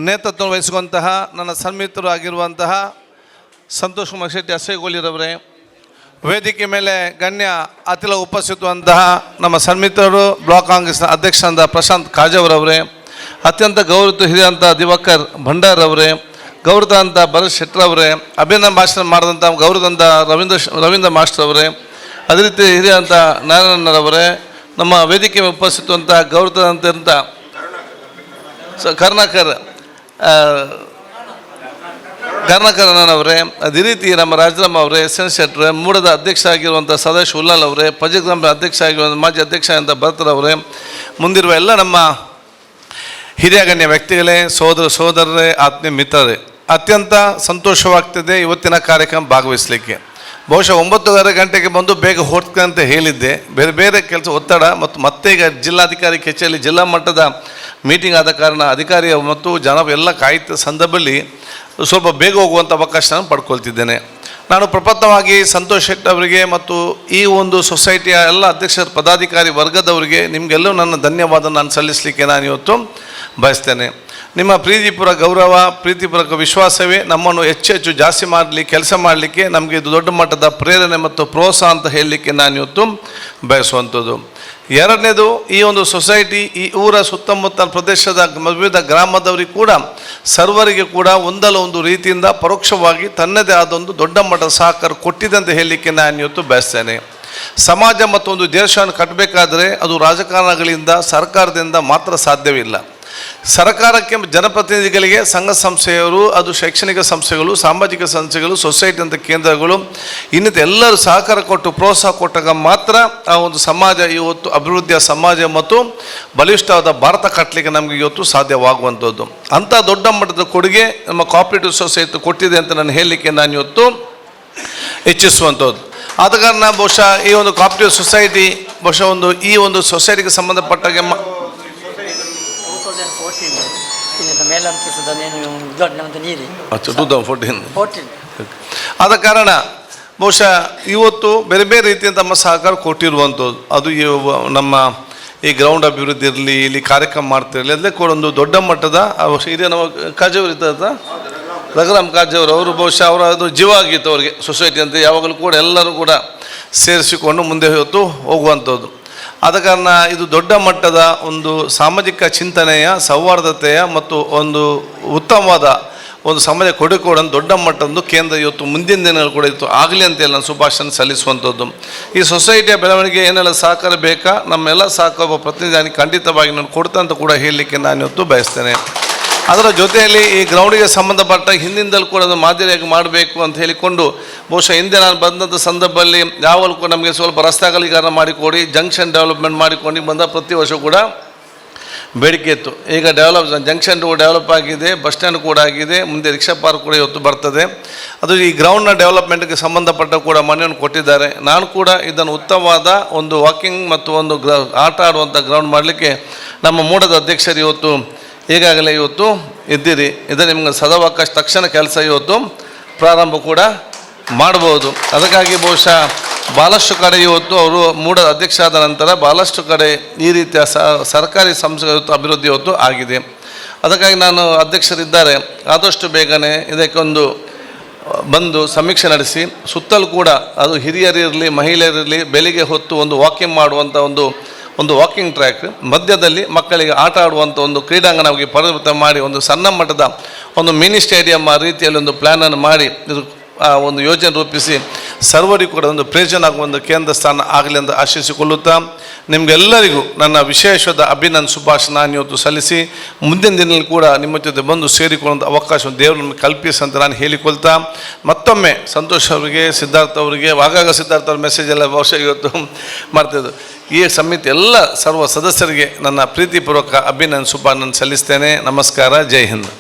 ನೇತೃತ್ವ ವಹಿಸುವಂತಹ ನನ್ನ ಸನ್ಮಿತರು ಆಗಿರುವಂತಹ ಸಂತೋಷ್ ಕುಮಾರ್ ಶೆಟ್ಟಿ ಅಸೇಗೋಳಿರವರೇ, ವೇದಿಕೆ ಮೇಲೆ ಗಣ್ಯ ಅತಿಥಿ ಉಪಸ್ಥಿತವಂತಹ ನಮ್ಮ ಸನ್ಮಿತರು ಬ್ಲಾಕ್ ಕಾಂಗ್ರೆಸ್ನ ಅಧ್ಯಕ್ಷರಾದ ಪ್ರಶಾಂತ್ ಕಾಜವರವರೇ, ಅತ್ಯಂತ ಗೌರವಿತ ಹಿರಿಯಂಥ ದಿವಾಕರ್ ಭಂಡಾರವರೇ, ಗೌರವಾಂತ ಭರತ್ ಶೆಟ್ಟರವರೇ, ಅಭಿನಂದನ ಭಾಷಣ ಮಾಡಿದಂಥ ಗೌರವಾಂತ ರವೀಂದ್ರ ಮಾಸ್ಟರ್ ಅವರೇ, ಅದೇ ರೀತಿ ಹಿರಿಯಂಥ ನಾರಾಯಣರವರೇ, ನಮ್ಮ ವೇದಿಕೆ ಉಪಸ್ಥಿತವಂಥ ಗೌರವಾಂತ ಕರ್ಣಕರಣ್ಣನವರೇ, ಅದೇ ರೀತಿ ನಮ್ಮ ರಾಜರಾಮ್ ಅವರೇ, ಎಸ್ ಎನ್ ಶೆಟ್ಟರೆ, ಮೂಡದ ಅಧ್ಯಕ್ಷ ಆಗಿರುವಂಥ ಸದಾಶ್ ಉಲ್ಲಾಲ್ ಅವರೇ, ಪಂಚಾಯತ್ ಅಧ್ಯಕ್ಷ ಆಗಿರುವಂಥ ಮಾಜಿ ಅಧ್ಯಕ್ಷ ಅಂತ ಭರತರವರೇ, ಮುಂದಿರುವ ಎಲ್ಲ ನಮ್ಮ ಹಿರಿಯ ಗಣ್ಯ ವ್ಯಕ್ತಿಗಳೇ, ಸೋದರರೇ, ಆತ್ಮೀಯ ಮಿತ್ರರೇ, ಅತ್ಯಂತ ಸಂತೋಷವಾಗ್ತಿದೆ ಇವತ್ತಿನ ಕಾರ್ಯಕ್ರಮ ಭಾಗವಹಿಸಲಿಕ್ಕೆ. ಬಹುಶಃ 9:30 ಗಂಟೆಗೆ ಬಂದು ಬೇಗ ಹೊರಡ್ತೀನಿ ಅಂತ ಹೇಳಿದ್ದೆ. ಬೇರೆ ಬೇರೆ ಕೆಲಸ ಒತ್ತಡ ಮತ್ತೆ ಈಗ ಜಿಲ್ಲಾಧಿಕಾರಿ ಕಚೇರಿಯಲ್ಲಿ ಜಿಲ್ಲಾ ಮಟ್ಟದ ಮೀಟಿಂಗ್ ಆದ ಕಾರಣ ಅಧಿಕಾರಿ ಮತ್ತು ಜನ ಎಲ್ಲ ಕಾಯ್ದ ಸಂದರ್ಭದಲ್ಲಿ ಸ್ವಲ್ಪ ಬೇಗ ಹೋಗುವಂಥ ಅವಕಾಶ ನಾನು ಪಡ್ಕೊಳ್ತಿದ್ದೇನೆ. ನಾನು ಪ್ರಪ್ರಥಮವಾಗಿ ಸಂತೋಷ್ ಶೆಟ್ಟಿ ಅವರಿಗೆ ಮತ್ತು ಈ ಒಂದು ಸೊಸೈಟಿಯ ಎಲ್ಲ ಅಧ್ಯಕ್ಷರ ಪದಾಧಿಕಾರಿ ವರ್ಗದವರಿಗೆ ನಿಮಗೆಲ್ಲೂ ನನ್ನ ಧನ್ಯವಾದ ನಾನು ಸಲ್ಲಿಸಲಿಕ್ಕೆ ನಾನು ಇವತ್ತು ಬಯಸ್ತೇನೆ. ನಿಮ್ಮ ಪ್ರೀತಿಪೂರ್ವ ಗೌರವ, ಪ್ರೀತಿಪೂರ್ವಕ ವಿಶ್ವಾಸವೇ ನಮ್ಮನ್ನು ಹೆಚ್ಚು ಜಾಸ್ತಿ ಕೆಲಸ ಮಾಡಲಿಕ್ಕೆ ನಮಗೆ ಇದು ದೊಡ್ಡ ಮಟ್ಟದ ಪ್ರೇರಣೆ ಮತ್ತು ಪ್ರೋತ್ಸಾಹ ಅಂತ ಹೇಳಲಿಕ್ಕೆ ನಾನು ಇವತ್ತು ಬಯಸುವಂಥದ್ದು. ಎರಡನೇದು, ಈ ಒಂದು ಸೊಸೈಟಿ ಈ ಊರ ಸುತ್ತಮುತ್ತ ಪ್ರದೇಶದ ವಿವಿಧ ಗ್ರಾಮದವರಿಗೆ ಕೂಡ ಸರ್ವರಿಗೆ ಕೂಡ ಒಂದಲ್ಲ ಒಂದು ರೀತಿಯಿಂದ ಪರೋಕ್ಷವಾಗಿ ತನ್ನದೇ ಆದ ಒಂದು ದೊಡ್ಡ ಮಟ್ಟದ ಸಹಕಾರ ಕೊಟ್ಟಿದೆ ಅಂತ ಹೇಳಲಿಕ್ಕೆ ನಾನು ಇವತ್ತು ಬಯಸ್ತೇನೆ. ಸಮಾಜ ಮತ್ತು ಒಂದು ದೇಶವನ್ನು ಕಟ್ಟಬೇಕಾದ್ರೆ ಅದು ರಾಜಕಾರಣಗಳಿಂದ ಸರ್ಕಾರದಿಂದ ಮಾತ್ರ ಸಾಧ್ಯವಿಲ್ಲ. ಸರ್ಕಾರಕ್ಕೆ ಜನಪ್ರತಿನಿಧಿಗಳಿಗೆ ಸಂಘ ಸಂಸ್ಥೆಯವರು, ಅದು ಶೈಕ್ಷಣಿಕ ಸಂಸ್ಥೆಗಳು, ಸಾಮಾಜಿಕ ಸಂಸ್ಥೆಗಳು, ಸೊಸೈಟಿ ಅಂತ ಕೇಂದ್ರಗಳು ಇನ್ನಿತ ಎಲ್ಲರೂ ಸಹಕಾರ ಕೊಟ್ಟು ಪ್ರೋತ್ಸಾಹ ಕೊಟ್ಟಾಗ ಮಾತ್ರ ಆ ಒಂದು ಸಮಾಜ ಇವತ್ತು ಅಭಿವೃದ್ಧಿಯ ಸಮಾಜ ಮತ್ತು ಬಲಿಷ್ಠವಾದ ಭಾರತ ಕಟ್ಟಲಿಕ್ಕೆ ನಮಗೆ ಇವತ್ತು ಸಾಧ್ಯವಾಗುವಂಥದ್ದು. ಅಂಥ ದೊಡ್ಡ ಮಟ್ಟದ ಕೊಡುಗೆ ನಮ್ಮ ಕೋಆಪರೇಟಿವ್ ಸೊಸೈಟಿ ಕೊಟ್ಟಿದೆ ಅಂತ ನಾನು ಹೇಳಲಿಕ್ಕೆ ನಾನು ಇವತ್ತು ಇಚ್ಛಿಸುವಂಥದ್ದು. ಆದ ಕಾರಣ ಬಹುಶಃ ಈ ಒಂದು ಕೋಆಪರೇಟಿವ್ ಸೊಸೈಟಿ ಬಹುಶಃ ಈ ಒಂದು ಸೊಸೈಟಿಗೆ ಸಂಬಂಧಪಟ್ಟಾಗೆ ಆದ ಕಾರಣ ಬಹುಶಃ ಇವತ್ತು ಬೇರೆ ಬೇರೆ ರೀತಿಯ ತಮ್ಮ ಸಹಕಾರ ಕೊಟ್ಟಿರುವಂಥದ್ದು. ಅದು ನಮ್ಮ ಈ ಗ್ರೌಂಡ್ ಅಭಿವೃದ್ಧಿ ಇರಲಿ, ಇಲ್ಲಿ ಕಾರ್ಯಕ್ರಮ ಮಾಡ್ತಿರಲಿ, ಅದಕ್ಕೆ ಕೂಡ ಒಂದು ದೊಡ್ಡ ಮಟ್ಟದ ಹಿರಿಯ ನಮ್ಮ ಕಾಜವರು ಇರ್ತದ ರಘುರಾಮ್ ಕಾಜವರು, ಅವರು ಬಹುಶಃ ಅವರ ಅದು ಜೀವ ಆಗಿತ್ತು ಅವರಿಗೆ ಸೊಸೈಟಿ ಅಂತ ಯಾವಾಗಲೂ ಕೂಡ ಎಲ್ಲರೂ ಕೂಡ ಸೇರಿಸಿಕೊಂಡು ಮುಂದೆ ಹೊತ್ತು ಹೋಗುವಂಥದ್ದು. ಆದ ಕಾರಣ ಇದು ದೊಡ್ಡ ಮಟ್ಟದ ಒಂದು ಸಾಮಾಜಿಕ ಚಿಂತನೆಯ, ಸೌಹಾರ್ದತೆಯ ಮತ್ತು ಒಂದು ಉತ್ತಮವಾದ ಒಂದು ಸಮಾಜ ಕೊಡುಗೆ ದೊಡ್ಡ ಮಟ್ಟದ ಕೇಂದ್ರ ಇವತ್ತು ಮುಂದಿನ ದಿನಗಳು ಕೂಡ ಇತ್ತು ಆಗಲಿ ಅಂತೇಳಿ ನಾನು ಶುಭಾಶಯ ಸಲ್ಲಿಸುವಂಥದ್ದು. ಈ ಸೊಸೈಟಿಯ ಬೆಳವಣಿಗೆ ಏನೆಲ್ಲ ಸಹಕಾರ ಬೇಕಾ, ನಮ್ಮೆಲ್ಲ ಸಹಕಾರ ಪ್ರತಿನಿಧಿ ಖಂಡಿತವಾಗಿ ನಾನು ಕೊಡ್ತಂತ ಕೂಡ ಹೇಳಲಿಕ್ಕೆ ನಾನು ಇವತ್ತು ಬಯಸ್ತೇನೆ. ಅದರ ಜೊತೆಯಲ್ಲಿ ಈ ಗ್ರೌಂಡಿಗೆ ಸಂಬಂಧಪಟ್ಟ ಹಿಂದಿನಿಂದಲೂ ಕೂಡ ಅದು ಮಾದರಿಯಾಗಿ ಮಾಡಬೇಕು ಅಂತ ಹೇಳಿಕೊಂಡು ಬಹುಶಃ ಹಿಂದೆ ನಾನು ಬಂದಂಥ ಸಂದರ್ಭದಲ್ಲಿ ಯಾವಾಗಲೂ ಕೂಡ ನಮಗೆ ಸ್ವಲ್ಪ ರಸ್ತೆ ಅಗಲೀಕರಣ ಮಾಡಿಕೊಡಿ, ಜಂಕ್ಷನ್ ಡೆವಲಪ್ಮೆಂಟ್ ಮಾಡಿಕೊಂಡು ಬಂದ ಪ್ರತಿ ವರ್ಷ ಕೂಡ ಬೇಡಿಕೆ ಇತ್ತು. ಈಗ ಜಂಕ್ಷನ್ ಡೆವಲಪ್ ಆಗಿದೆ, ಬಸ್ ಸ್ಟ್ಯಾಂಡ್ ಕೂಡ ಆಗಿದೆ, ಮುಂದೆ ರಿಕ್ಷಾ ಪಾರ್ಕ್ ಕೂಡ ಇವತ್ತು ಬರ್ತದೆ. ಅದು ಈ ಗ್ರೌಂಡ್ನ ಡೆವಲಪ್ಮೆಂಟ್ಗೆ ಸಂಬಂಧಪಟ್ಟ ಕೂಡ ಮನೆಯನ್ನು ಕೊಟ್ಟಿದ್ದಾರೆ. ನಾನು ಕೂಡ ಇದನ್ನು ಉತ್ತಮವಾದ ಒಂದು ವಾಕಿಂಗ್ ಮತ್ತು ಒಂದು ಆಟ ಆಡುವಂಥ ಗ್ರೌಂಡ್ ಮಾಡಲಿಕ್ಕೆ ನಮ್ಮ ಮೂಡದ ಅಧ್ಯಕ್ಷರು ಇವತ್ತು ಈಗಾಗಲೇ ಇವತ್ತು ಇದ್ದೀರಿ. ಇದು ನಿಮ್ಗೆ ಸದಾವಕಾಶ ತಕ್ಷಣ ಕೆಲಸ ಇವತ್ತು ಪ್ರಾರಂಭ ಕೂಡ ಮಾಡ್ಬೋದು. ಅದಕ್ಕಾಗಿ ಬಹುಶಃ ಭಾಳಷ್ಟು ಕಡೆ ಇವತ್ತು ಅವರು ಮೂಡದ ಅಧ್ಯಕ್ಷ ಆದ ನಂತರ ಭಾಳಷ್ಟು ಕಡೆ ಈ ರೀತಿಯ ಸರ್ಕಾರಿ ಸಂಸ್ಥೆ ಇವತ್ತು ಅಭಿವೃದ್ಧಿ ಇವತ್ತು ಆಗಿದೆ. ಅದಕ್ಕಾಗಿ ನಾನು ಅಧ್ಯಕ್ಷರಿದ್ದಾರೆ, ಆದಷ್ಟು ಬೇಗನೆ ಇದಕ್ಕೊಂದು ಬಂದು ಸಮೀಕ್ಷೆ ನಡೆಸಿ ಸುತ್ತಲೂ ಕೂಡ ಅದು ಹಿರಿಯರಿರಲಿ ಮಹಿಳೆಯರಿರಲಿ ಬೆಳಿಗ್ಗೆ ಹೊತ್ತು ಒಂದು ವಾಕಿಂಗ್ ಮಾಡುವಂಥ ಒಂದು ವಾಕಿಂಗ್ ಟ್ರ್ಯಾಕ್, ಮಧ್ಯದಲ್ಲಿ ಮಕ್ಕಳಿಗೆ ಆಟ ಆಡುವಂಥ ಒಂದು ಕ್ರೀಡಾಂಗಣವಾಗಿ ಪರಿವರ್ತನೆ ಮಾಡಿ ಒಂದು ಸಣ್ಣ ಮಟ್ಟದ ಒಂದು ಮಿನಿ ಸ್ಟೇಡಿಯಂ ಆ ರೀತಿಯಲ್ಲಿ ಒಂದು ಪ್ಲ್ಯಾನನ್ನು ಮಾಡಿ ಇದು ಒಂದು ಯೋಜನೆ ರೂಪಿಸಿ ಸರ್ವರಿಗೂ ಕೂಡ ಒಂದು ಪ್ರಯೋಜನ ಆಗುವ ಒಂದು ಕೇಂದ್ರ ಸ್ಥಾನ ಆಗಲಿ ಅಂತ ಆಶಿಸಿಕೊಳ್ಳುತ್ತಾ ನಿಮಗೆಲ್ಲರಿಗೂ ನನ್ನ ವಿಶೇಷವಾದ ಅಭಿನಂದನೆ ಶುಭಾಶಯ ನಾನು ಇವತ್ತು ಸಲ್ಲಿಸಿ ಮುಂದಿನ ದಿನದಲ್ಲಿ ಕೂಡ ನಿಮ್ಮ ಜೊತೆ ಬಂದು ಸೇರಿಕೊಳ್ಳುವಂಥ ಅವಕಾಶವನ್ನು ದೇವರು ನಮಗೆ ಕಲ್ಪಿಸಂತ ನಾನು ಹೇಳಿಕೊಳ್ತಾ ಮತ್ತೊಮ್ಮೆ ಸಂತೋಷ್ ಅವರಿಗೆ, ಸಿದ್ಧಾರ್ಥ ಅವರಿಗೆ, ಆಗಾಗ ಸಿದ್ಧಾರ್ಥ ಅವ್ರ ಮೆಸೇಜ್ ಎಲ್ಲ ಬಹುಶಃ ಇವತ್ತು ಮಾಡ್ತಿದ್ದು ಈ ಸಮಿತಿ ಎಲ್ಲ ಸರ್ವ ಸದಸ್ಯರಿಗೆ ನನ್ನ ಪ್ರೀತಿಪೂರ್ವಕ ಅಭಿನಂದನೆ ಶುಭಾನಂದ ಸಲ್ಲಿಸ್ತೇನೆ. ನಮಸ್ಕಾರ, ಜೈ ಹಿಂದ್.